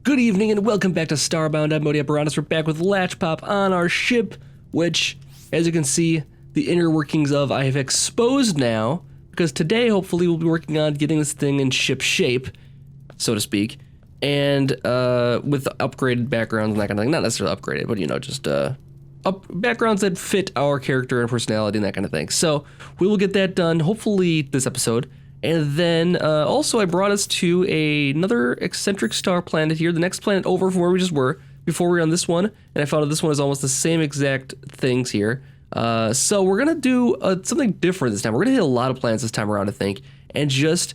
Good evening and welcome back to Starbound. I'm Modi Apparatus. We're back with Latchpop on our ship, which, as you can see, the inner workings of I have exposed now, because today hopefully we'll be working on getting this thing in ship shape, so to speak, and with upgraded backgrounds and that kind of thing. Not necessarily upgraded, but you know, just backgrounds that fit our character and personality and that kind of thing. So we will get that done hopefully this episode. And then also I brought us to another eccentric star planet here, the next planet over from where we just were before we were on this one, and I found out this one is almost the same exact things here. So we're gonna do something different this time. We're gonna hit a lot of planets this time around, I think, and just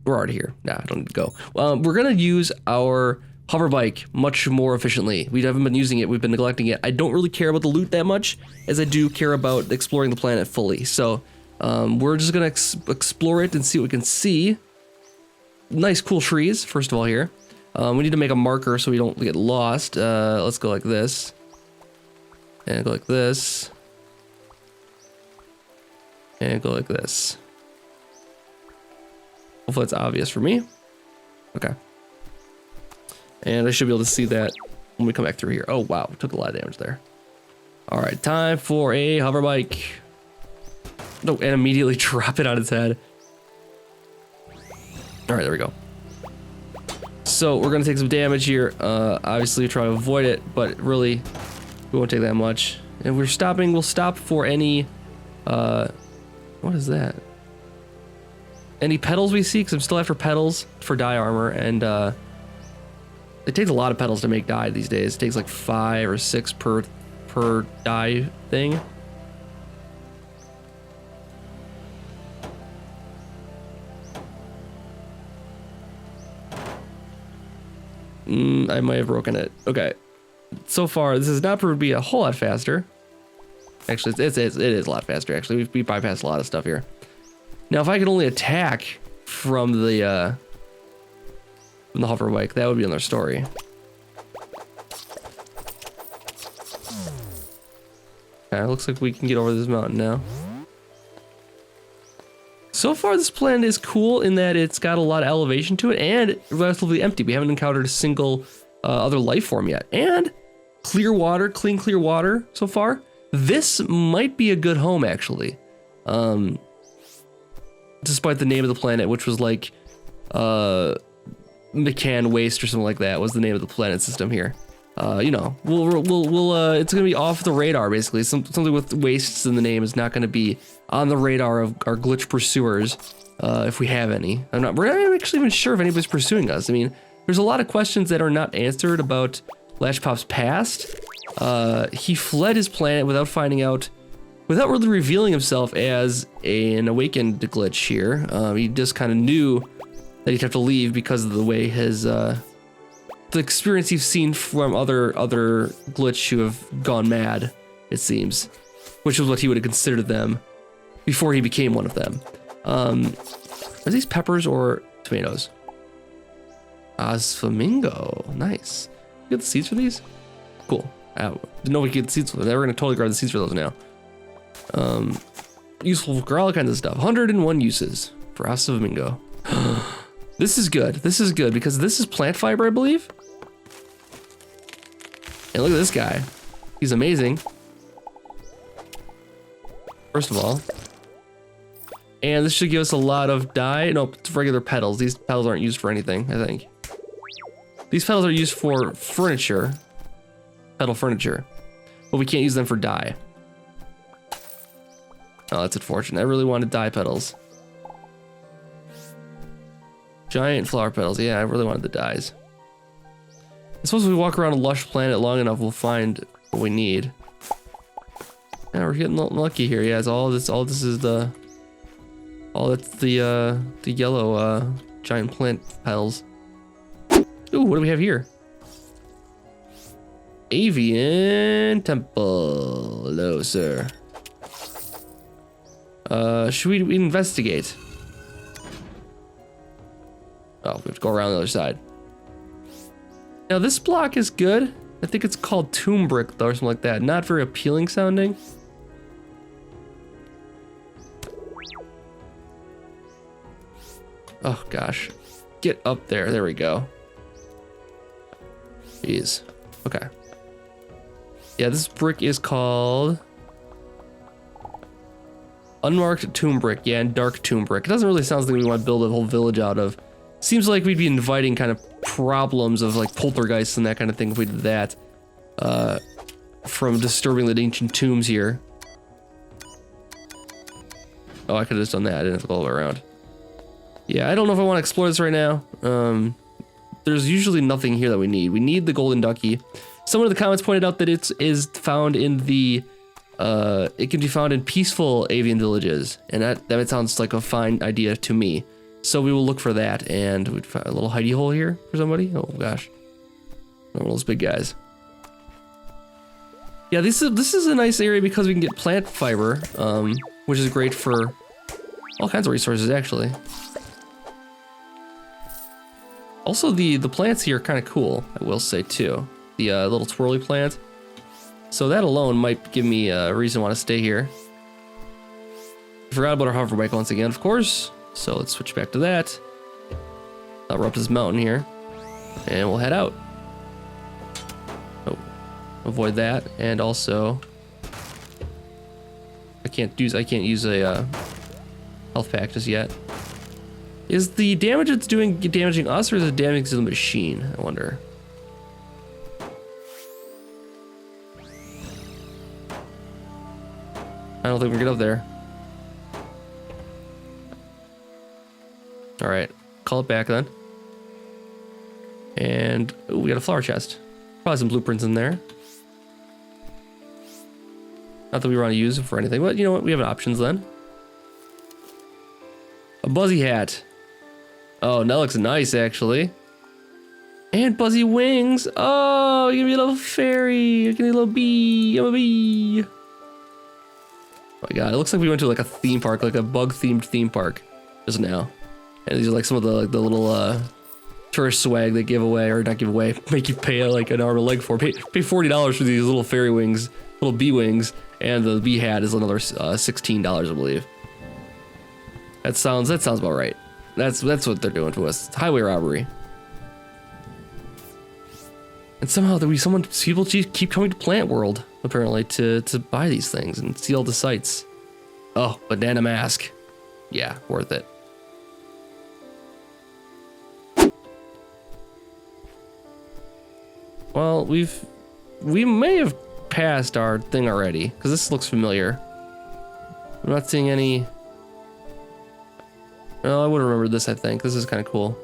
we're already here. Nah, I don't need to go. We're gonna use our hover bike much more efficiently. We haven't been using it. We've been neglecting it. I don't really care about the loot that much, as I do care about exploring the planet fully. So. We're just gonna explore it and see what we can see. Nice cool trees, first of all here. We need to make a marker so we don't get lost. Let's go like this. And go like this. And go like this. Hopefully that's obvious for me. Okay. And I should be able to see that when we come back through here. Oh wow, took a lot of damage there. Alright, time for a hover bike. No, and immediately drop it on its head. All right, there we go. So we're gonna take some damage here. Obviously try to avoid it, but really, we won't take that much. And we're stopping, we'll stop for any, what is that? Any petals we see, because I'm still after petals for dye armor, and it takes a lot of petals to make dye these days. It takes like 5 or 6 per dye thing. I might have broken it. Okay. So far, this has not proved to be a whole lot faster. Actually, it is a lot faster, actually. We bypassed a lot of stuff here. Now, if I could only attack from the hover bike, that would be another story. Okay, looks like we can get over this mountain now. So far, this planet is cool in that it's got a lot of elevation to it and relatively empty. We haven't encountered a single other life form yet. And clear water, clear water so far. This might be a good home, actually. Despite the name of the planet, which was like McCann Waste or something like that, was the name of the planet system here. You know, we'll it's gonna be off the radar basically. Something with wastes in the name is not gonna be on the radar of our glitch pursuers, if we have any. We're not actually even sure if anybody's pursuing us. I mean, there's a lot of questions that are not answered about Latchpop's past. He fled his planet without finding out, without really revealing himself as an awakened glitch here. He just kind of knew that he'd have to leave because of the way his the experience you've seen from other glitch who have gone mad, it seems, which was what he would have considered them before he became one of them. Are these peppers or tomatoes? Flamingo, nice. You get the seeds for these? Cool. Didn't know we could get the seeds for them. We're gonna totally grab the seeds for those now. Useful for all kinds of stuff. 101 uses for Flamingo. This is good. This is good because this is plant fiber, I believe. And look at this guy. He's amazing. First of all. And this should give us a lot of dye. Nope, it's regular petals. These petals aren't used for anything, I think. These petals are used for furniture. Petal furniture. But we can't use them for dye. Oh, that's unfortunate. I really wanted dye petals. Giant flower petals. Yeah, I really wanted the dyes. I suppose if we walk around a lush planet long enough, we'll find what we need. Yeah, we're getting lucky here. Yeah, it's all this is the yellow giant plant petals. Ooh, what do we have here? Avian Temple. Hello, sir. Should we investigate? Oh, we have to go around the other side. Now this block is good. I think it's called tomb brick though, or something like that. Not very appealing sounding. Oh gosh. Get up there. There we go. Jeez. Okay. Yeah, this brick is called unmarked tomb brick. Yeah, and dark tomb brick. It doesn't really sound like we want to build a whole village out of. Seems like we'd be inviting kind of problems of like poltergeists and that kind of thing if we did that. From disturbing the ancient tombs here. Oh, I could have just done that. I didn't have to go all the way around. Yeah, I don't know if I want to explore this right now. There's usually nothing here that we need. We need the golden ducky. Someone in the comments pointed out that it is found in the, it can be found in peaceful avian villages. And that sounds like a fine idea to me. So we will look for that, and we'd find a little hidey hole here for somebody. Oh gosh. One of those big guys. Yeah, this is a nice area because we can get plant fiber, which is great for all kinds of resources actually. Also, the plants here are kind of cool, I will say too. The little twirly plant. So that alone might give me a reason to want to stay here. Forgot about our hover bike once again, of course. So let's switch back to that. I'll run up this mountain here, and we'll head out. Oh, avoid that, and also I can't use a health pack just yet. Is the damage it's doing damaging us, or is it damaging the machine? I wonder. I don't think we can get up there. All right, call it back then. And ooh, we got a flower chest. Probably some blueprints in there. Not that we want to use it for anything, but you know what? We have options then. A buzzy hat. Oh, that looks nice actually. And buzzy wings. Oh, give me a little fairy. Give me a little bee. I'm a bee. Oh my god, it looks like we went to like a theme park, like a bug-themed theme park just now. And these are like some of the little tourist swag they give away, or not give away, make you pay like an arm and leg for. Pay $40 for these little fairy wings, little bee wings, and the bee hat is another $16, I believe. That sounds about right. That's what they're doing to us. It's highway robbery. And somehow people keep coming to Plant World apparently to buy these things and see all the sights. Oh, banana mask. Yeah, worth it. Well, we may have passed our thing already, because this looks familiar. I'm not seeing any. Oh, I would remember this, I think. This is kind of cool.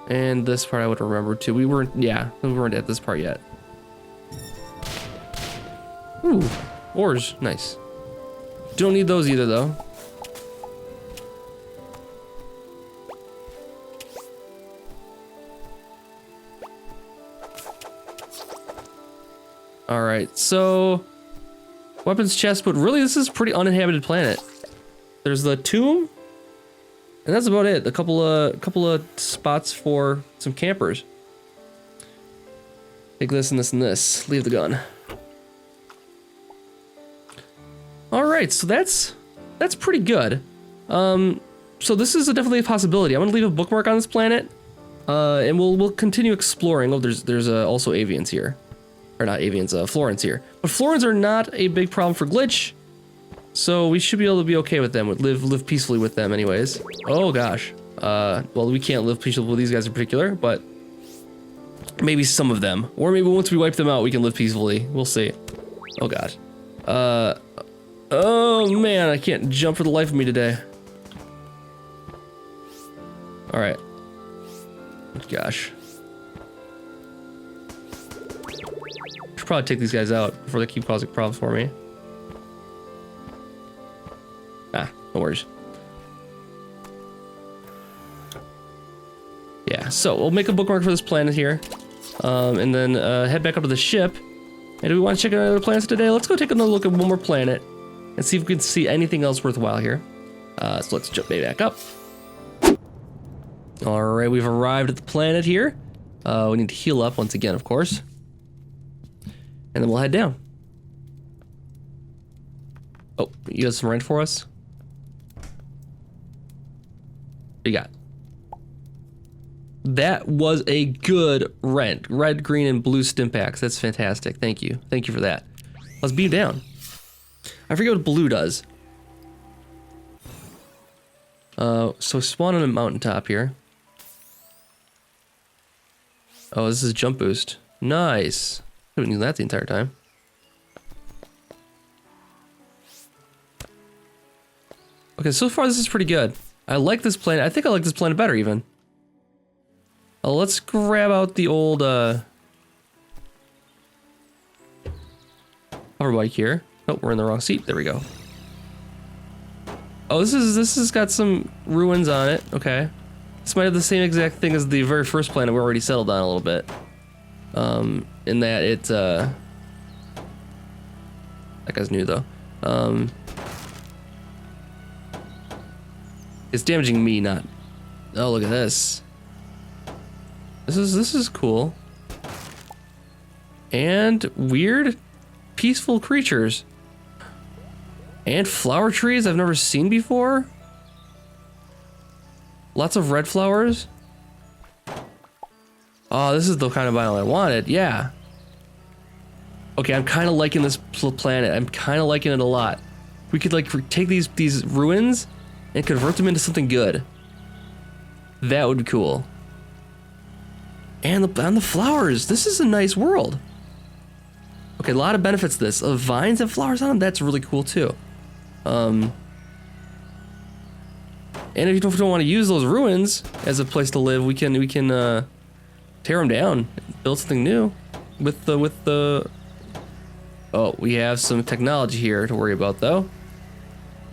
And this part I would remember too. We weren't at this part yet. Ooh, ores, nice. Don't need those either though. Alright, so weapons chest, but really this is a pretty uninhabited planet. There's the tomb, and that's about it. A couple of spots for some campers. Take this and this and this. Leave the gun. Alright, so that's pretty good. So this is definitely a possibility. I'm gonna leave a bookmark on this planet, and we'll continue exploring. Oh, there's also avians here. Or not avians, Florins here. But Florins are not a big problem for glitch, so we should be able to be okay with them. Live peacefully with them anyways. Oh gosh. Well, we can't live peacefully with these guys in particular, but maybe some of them. Or maybe once we wipe them out, we can live peacefully. We'll see. Oh god. Oh man, I can't jump for the life of me today. Alright. Gosh. Should probably take these guys out before they keep causing problems for me. Ah, no worries. Yeah, so we'll make a bookmark for this planet here, and then head back up to the ship. And do we want to check out other planets today? Let's go take another look at one more planet and see if we can see anything else worthwhile here. So let's jump back up. All right, we've arrived at the planet here. We need to heal up once again, of course. And then we'll head down. Oh, you have some rent for us? What you got? That was a good red, green, and blue stim packs. That's fantastic. Thank you. Thank you for that. Let's beam down. I forget what blue does. So spawn on a mountaintop here. Oh, this is jump boost. Nice. I've been using that the entire time. Okay, so far this is pretty good. I like this planet. I think I like this planet better even. Let's grab out the old hover bike here. Oh, we're in the wrong seat. There we go. Oh, this has got some ruins on it. Okay. This might have the same exact thing as the very first planet we already settled on a little bit. In that it that guy's new though. It's damaging me, not. Oh, look at this. This is cool. And weird, peaceful creatures. And flower trees I've never seen before. Lots of red flowers. Oh, this is the kind of biome I wanted. Yeah. Okay, I'm kind of liking this planet. I'm kind of liking it a lot. We could like take these ruins and convert them into something good. That would be cool. And the flowers. This is a nice world. Okay, a lot of benefits to this. Vines and flowers on them. That's really cool too. And if you don't want to use those ruins as a place to live, we can tear them down, build something new with the. Oh, we have some technology here to worry about though,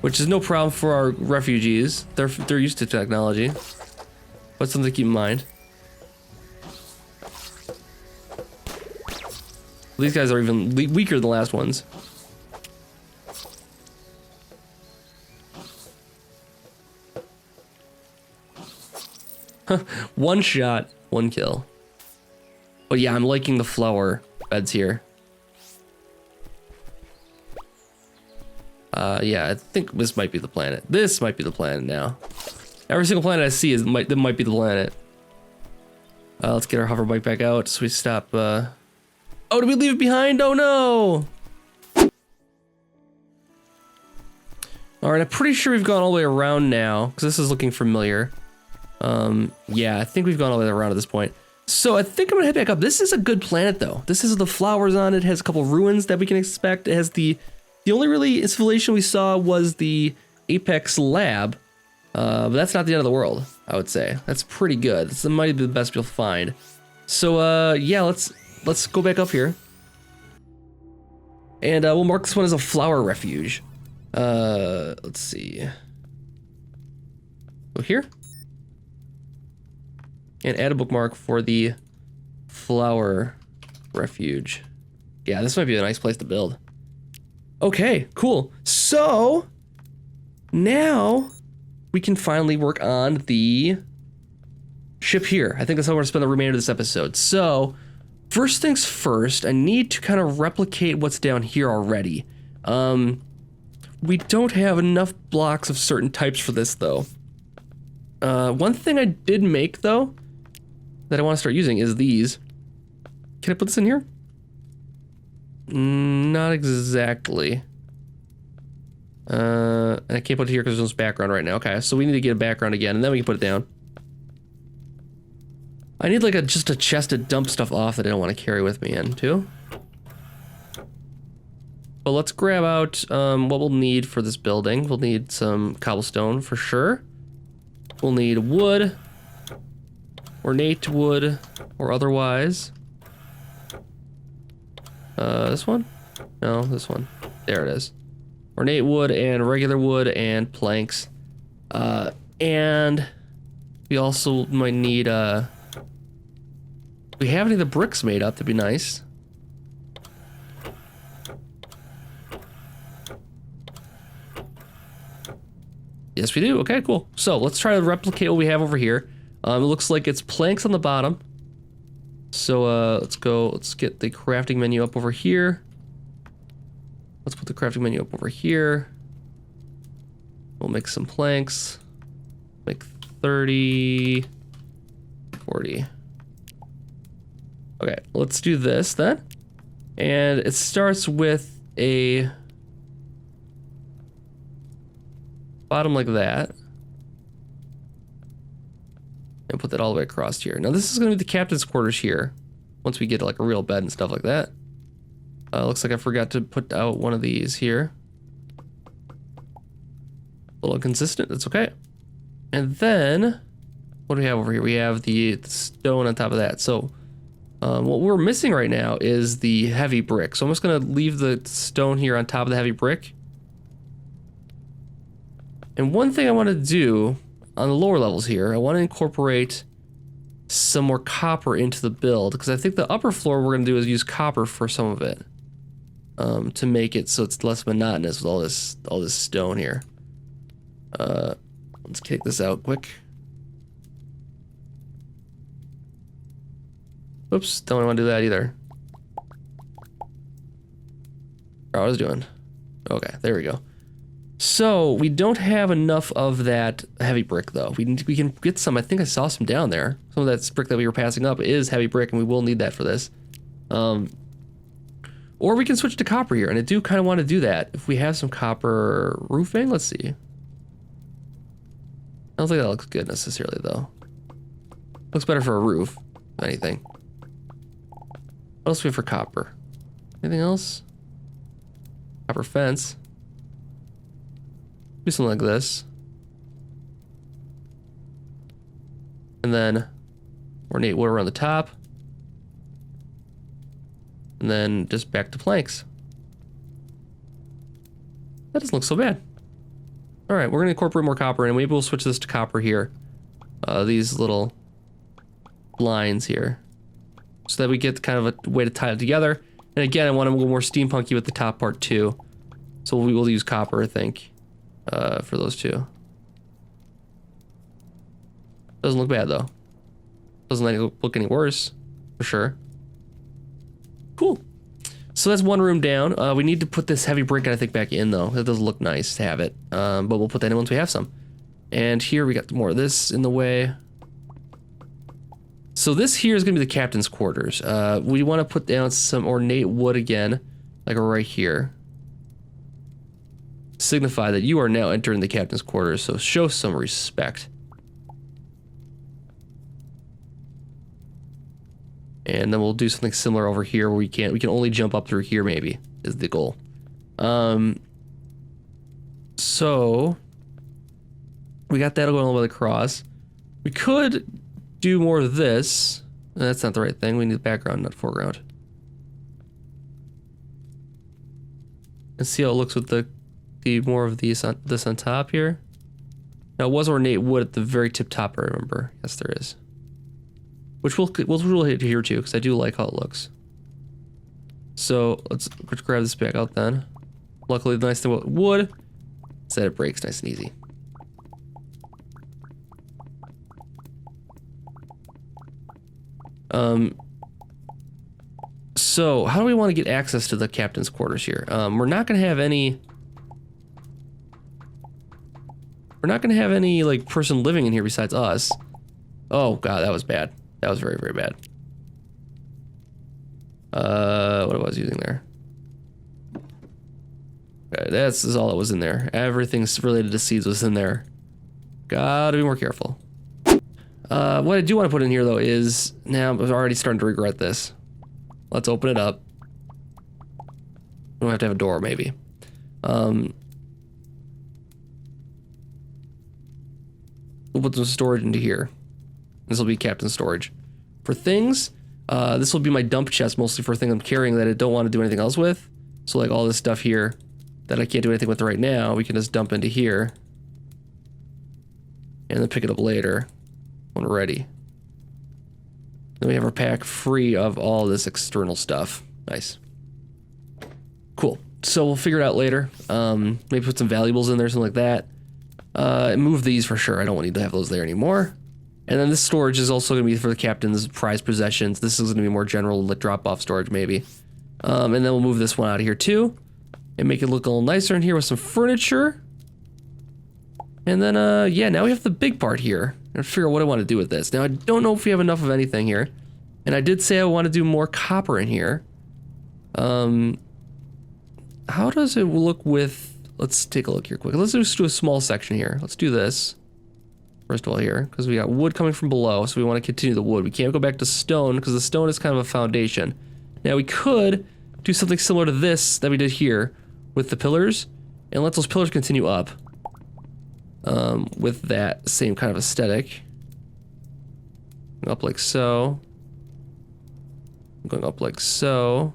which is no problem for our refugees. They're used to technology, but something to keep in mind. These guys are even weaker than the last ones. One shot, one kill. But yeah, I'm liking the flower beds here. Yeah, I think this might be the planet. This might be the planet now. Every single planet I see that might be the planet. Let's get our hover bike back out so we stop. Oh, did we leave it behind? Oh no! All right, I'm pretty sure we've gone all the way around now because this is looking familiar. Yeah, I think we've gone all the way around at this point. So I think I'm gonna head back up. This is a good planet though. This has the flowers on it. It has a couple ruins that we can expect. It has the only really civilization we saw was the Apex lab. But that's not the end of the world, I would say. That's pretty good. This might be the best you'll find. So yeah, let's go back up here. And we'll mark this one as a flower refuge. Let's see. Go here. And add a bookmark for the flower refuge. Yeah, this might be a nice place to build. Okay, cool. So now we can finally work on the ship here. I think that's how we're gonna spend the remainder of this episode. So first things first, I need to kind of replicate what's down here already. We don't have enough blocks of certain types for this though. One thing I did make though, that I want to start using is these. Can I put this in here? Not exactly. And I can't put it here because there's no background right now. Okay, so we need to get a background again, and then we can put it down. I need like just a chest to dump stuff off that I don't want to carry with me into. But let's grab out what we'll need for this building. We'll need some cobblestone for sure. We'll need wood. Ornate wood or otherwise. This one? No, this one. There it is. Ornate wood and regular wood and planks. And we also might need, we have any of the bricks made up, that'd be nice. Yes, we do. Okay, cool. So let's try to replicate what we have over here. It looks like it's planks on the bottom. So let's get the crafting menu up over here. Let's put the crafting menu up over here. We'll make some planks. Make 30, 40. Okay, let's do this then. And it starts with a bottom like that. And put that all the way across here. Now this is going to be the captain's quarters here. Once we get like a real bed and stuff like that. Looks like I forgot to put out one of these here. A little inconsistent, that's okay. And then, what do we have over here? We have the stone on top of that. So, what we're missing right now is the heavy brick. So I'm just gonna leave the stone here on top of the heavy brick. And one thing I want to do on the lower levels here, I want to incorporate some more copper into the build, because I think the upper floor we're gonna do is use copper for some of it, to make it so it's less monotonous with all this stone here. Let's kick this out quick. Oops, don't want to do that either. Oh, I was doing. Okay, there we go. So we don't have enough of that heavy brick though. We can get some. I think I saw some down there. Some of that brick that we were passing up is heavy brick, and we will need that for this. Or we can switch to copper here, and I do kind of want to do that. If we have some copper roofing, let's see. I don't think that looks good necessarily though. Looks better for a roof, if anything. What else do we have for copper? Anything else? Copper fence. Do something like this. And then ornate wood around the top. And then just back to planks. That doesn't look so bad. All right, we're gonna incorporate more copper, and maybe we'll switch this to copper here. These little lines here, so that we get kind of a way to tie it together. And again, I want to go more steampunky with the top part too. So we will use copper, I think, for those two. Doesn't look bad though. Doesn't look any worse, for sure. Cool. So that's one room down. We need to put this heavy brick, I think, back in though. It doesn't look nice to have it, but we'll put that in once we have some. And here we got more of this in the way. So this here is gonna be the captain's quarters. We want to put down some ornate wood again, like right here. Signify that you are now entering the captain's quarters, so show some respect. And then we'll do something similar over here where we can only jump up through here, maybe, is the goal. So we got that going all the way across. We could do more of this. That's not the right thing. We need the background, not foreground. And see how it looks with the more of this on top here. Now it was ornate wood at the very tip top, I remember. Yes, there is. Which we'll hit here too, because I do like how it looks. So let's grab this back out then. Luckily, the nice thing about wood is that it breaks nice and easy. So how do we want to get access to the captain's quarters here? We're not gonna have any like person living in here besides us. Oh god, that was bad. That was very, very bad. What was I using there? Okay, this is all that was in there. Everything's related to seeds was in there. Gotta be more careful. What I do want to put in here though is, now I'm already starting to regret this. Let's open it up. We don't have to have a door, maybe. We'll put some storage into here. This will be captain's storage. For things, this will be my dump chest, mostly for things I'm carrying that I don't want to do anything else with. So like all this stuff here that I can't do anything with right now, we can just dump into here. And then pick it up later when we're ready. Then we have our pack free of all this external stuff. Nice. Cool. So we'll figure it out later. Maybe put some valuables in there, something like that. Move these for sure. I don't need to have those there anymore. And then this storage is also going to be for the captain's prized possessions. This is going to be more general, like drop-off storage maybe. And then we'll move this one out of here too. And make it look a little nicer in here with some furniture. And then, yeah, now we have the big part here. and figure out what I want to do with this. Now, I don't know if we have enough of anything here. And I did say I want to do more copper in here. How does it look with... Let's take a look here quick. Let's just do a small section here. Let's do this. First of all here, because we got wood coming from below, so we want to continue the wood. We can't go back to stone, because the stone is kind of a foundation. Now, we could do something similar to this that we did here with the pillars, and let those pillars continue up. With that same kind of aesthetic. Up like so. Going up like so.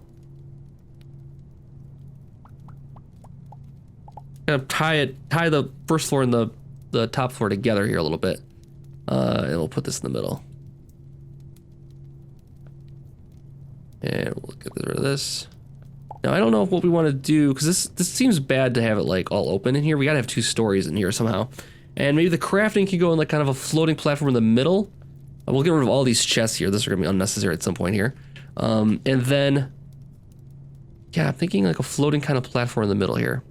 Kind of tie the first floor and the top floor together here a little bit. And we'll put this in the middle. And we'll get rid of this. Now I don't know what we want to do, because this seems bad to have it like all open in here. We gotta have 2 stories in here somehow. And maybe the crafting can go in like kind of a floating platform in the middle. We'll get rid of all these chests here. This are gonna be unnecessary at some point here. And then, yeah, I'm thinking like a floating kind of platform in the middle here.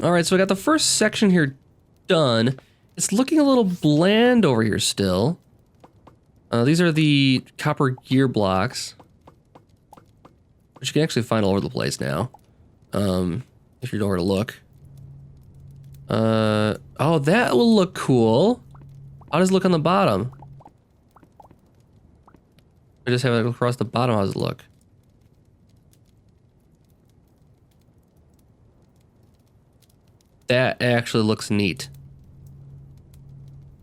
All right, so I got the first section here done. It's looking a little bland over here still. These are the copper gear blocks, which you can actually find all over the place now, if you know where to look. Oh, that will look cool. How does it look on the bottom? I just have it across the bottom. How does it look? That actually looks neat.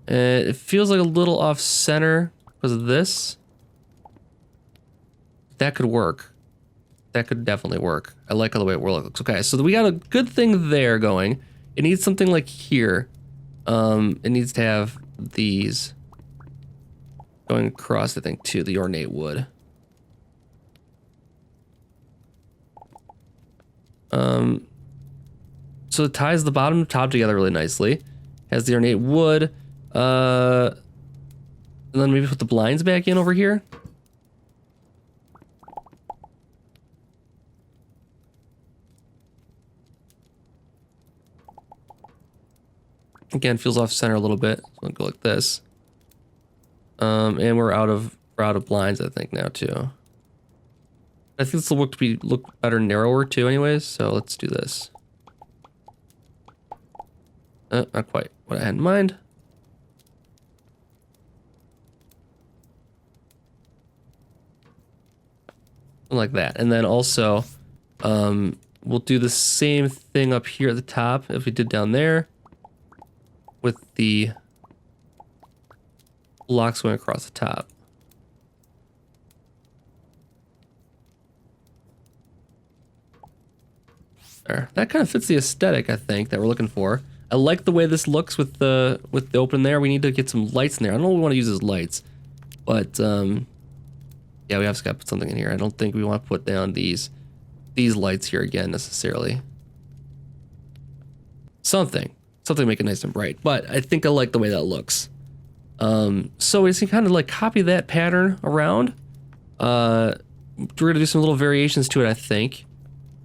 It feels like a little off center because of this. That could work. That could definitely work. I like how the way it looks. Okay, so we got a good thing there going. It needs something like here. It needs to have these going across, I think, to the ornate wood. So it ties the bottom and top together really nicely. Has the ornate wood. And then maybe put the blinds back in over here. Again, feels off center a little bit. So I'll go like this. And we're out of blinds, I think, now too. I think this will look better narrower too, anyways. So let's do this. Not quite what I had in mind. Like that, and then also, we'll do the same thing up here at the top as we did down there, with the blocks going across the top. There. That kind of fits the aesthetic, I think, that we're looking for. I like the way this looks with the open there. We need to get some lights in there. I don't know what we want to use as lights, but yeah, we have got to put something in here. I don't think we want to put down these lights here again necessarily. Something to make it nice and bright. But I think I like the way that looks. So we can kind of like copy that pattern around. We're gonna do some little variations to it, I think.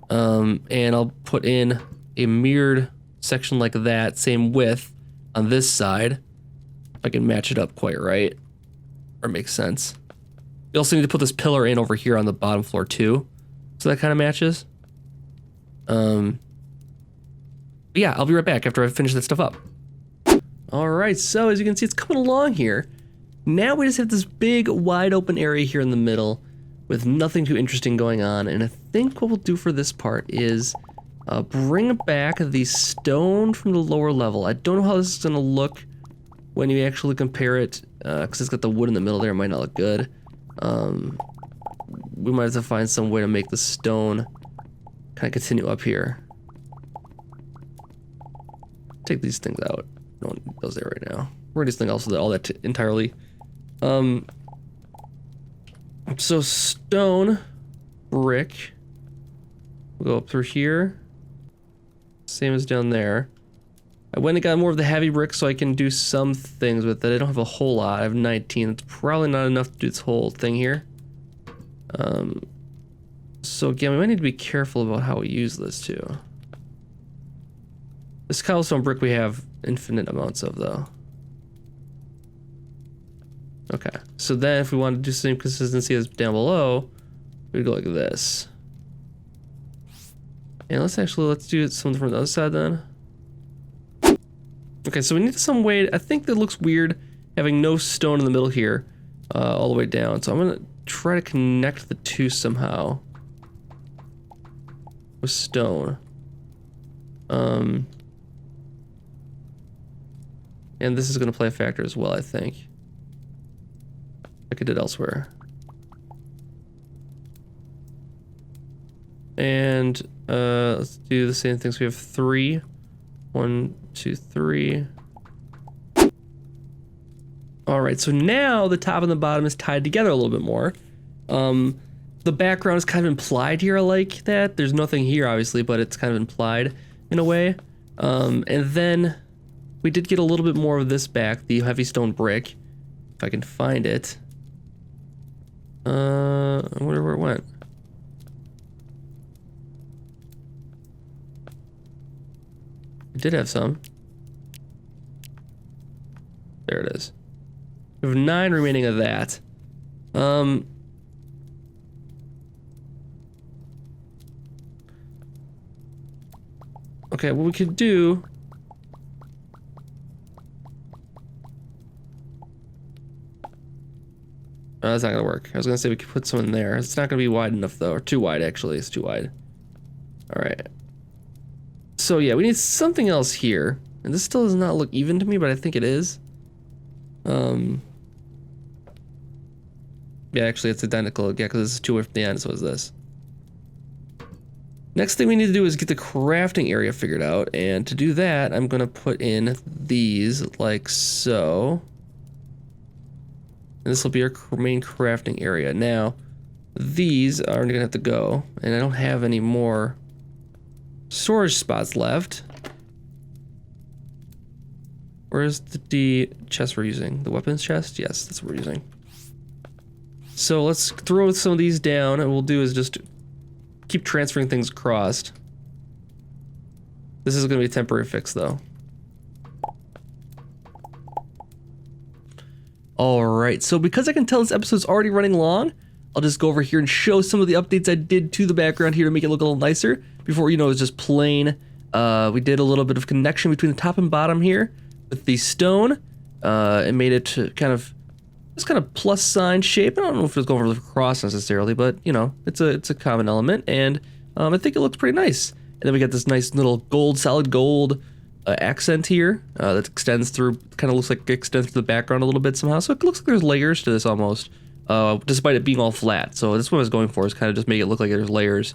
And I'll put in a mirrored section like that, same width on this side. If I can match it up quite right, or makes sense. We also need to put this pillar in over here on the bottom floor too, so that kind of matches. But yeah, I'll be right back after I finish that stuff up. All right, so as you can see, it's coming along here. Now we just have this big wide open area here in the middle with nothing too interesting going on. And I think what we'll do for this part is bring back the stone from the lower level. I don't know how this is gonna look when you actually compare it, because it's got the wood in the middle there. It might not look good. We might have to find some way to make the stone kind of continue up here. Take these things out. No one does that right now. We're gonna do something else with all that entirely. So stone, brick. We'll go up through here. Same as down there. I went and got more of the heavy brick so I can do some things with it. I don't have a whole lot. I have 19. It's probably not enough to do this whole thing here. So again, we might need to be careful about how we use this too. This cobblestone brick we have infinite amounts of though. Okay, so then if we want to do the same consistency as down below, we'd go like this. And let's do something from the other side then. Okay, so we need some way, I think that looks weird having no stone in the middle here, all the way down. So I'm gonna try to connect the two somehow with stone. And this is gonna play a factor as well, I think. Like it did elsewhere. And let's do the same things. We have 3. 1, 2, 3. All right, so now the top and the bottom is tied together a little bit more. The background is kind of implied here, I like that. There's nothing here, obviously, but it's kind of implied in a way. And then we did get a little bit more of this back, the heavy stone brick, if I can find it. I wonder where it went. We did have some. There it is. We have 9 remaining of that. Okay, what we could do. Oh, that's not gonna work. I was gonna say we could put some in there. It's not gonna be wide enough though, or too wide actually. It's too wide. All right. So yeah, we need something else here, and this still does not look even to me, but I think it is. Yeah, actually, it's identical. Yeah, because it's 2 away from the end. So is this. Next thing we need to do is get the crafting area figured out, and to do that, I'm gonna put in these like so. And this will be our main crafting area. Now, these are gonna have to go, and I don't have any more storage spots left. Where's the chest we're using? The weapons chest? Yes, that's what we're using. So let's throw some of these down, and what we'll do is just keep transferring things across. This is gonna be a temporary fix though. Alright, so because I can tell this episode's already running long, I'll just go over here and show some of the updates I did to the background here to make it look a little nicer. Before, you know, it was just plain. We did a little bit of connection between the top and bottom here with the stone. It made it to kind of plus sign shape. I don't know if it was going for the cross necessarily, but you know, it's a common element, and I think it looks pretty nice. And then we got this nice little solid gold accent here that extends through, kind of looks like it extends to the background a little bit somehow. So it looks like there's layers to this almost, despite it being all flat. So that's what I was going for, is kind of just make it look like there's layers,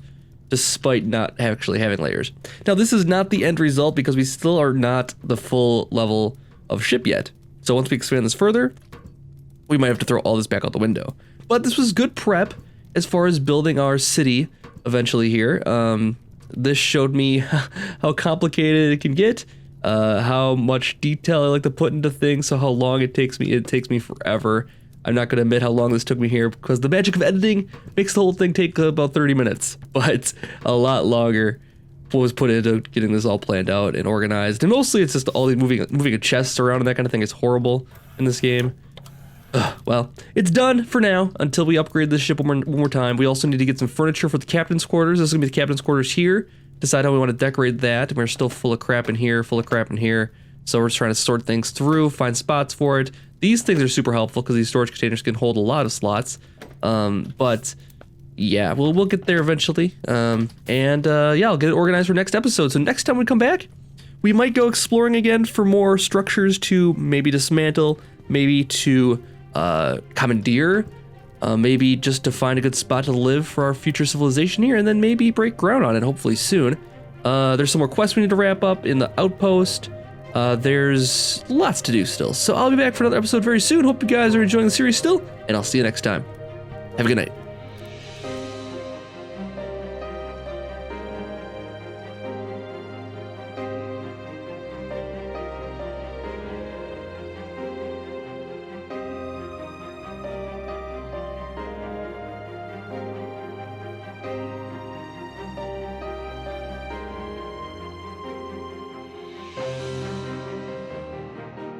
despite not actually having layers. Now this is not the end result because we still are not the full level of ship yet. So once we expand this further, we might have to throw all this back out the window. But this was good prep as far as building our city eventually here. This showed me how complicated it can get, how much detail I like to put into things, so how long it takes me. It takes me forever. I'm not gonna admit how long this took me here because the magic of editing makes the whole thing take about 30 minutes, but a lot longer was put into getting this all planned out and organized. And mostly it's just all the moving a chest around and that kind of thing is horrible in this game. Well, it's done for now until we upgrade this ship one more time. We also need to get some furniture for the captain's quarters. This is gonna be the captain's quarters here. Decide how we want to decorate that. We're still full of crap in here, full of crap in here. So we're just trying to sort things through, find spots for it. These things are super helpful because these storage containers can hold a lot of slots. But yeah, we'll get there eventually. Yeah, I'll get it organized for next episode. So next time we come back, we might go exploring again for more structures to maybe dismantle, maybe to commandeer, maybe just to find a good spot to live for our future civilization here, and then maybe break ground on it hopefully soon. There's some more quests we need to wrap up in the outpost. There's lots to do still. So I'll be back for another episode very soon. Hope you guys are enjoying the series still, and I'll see you next time. Have a good night.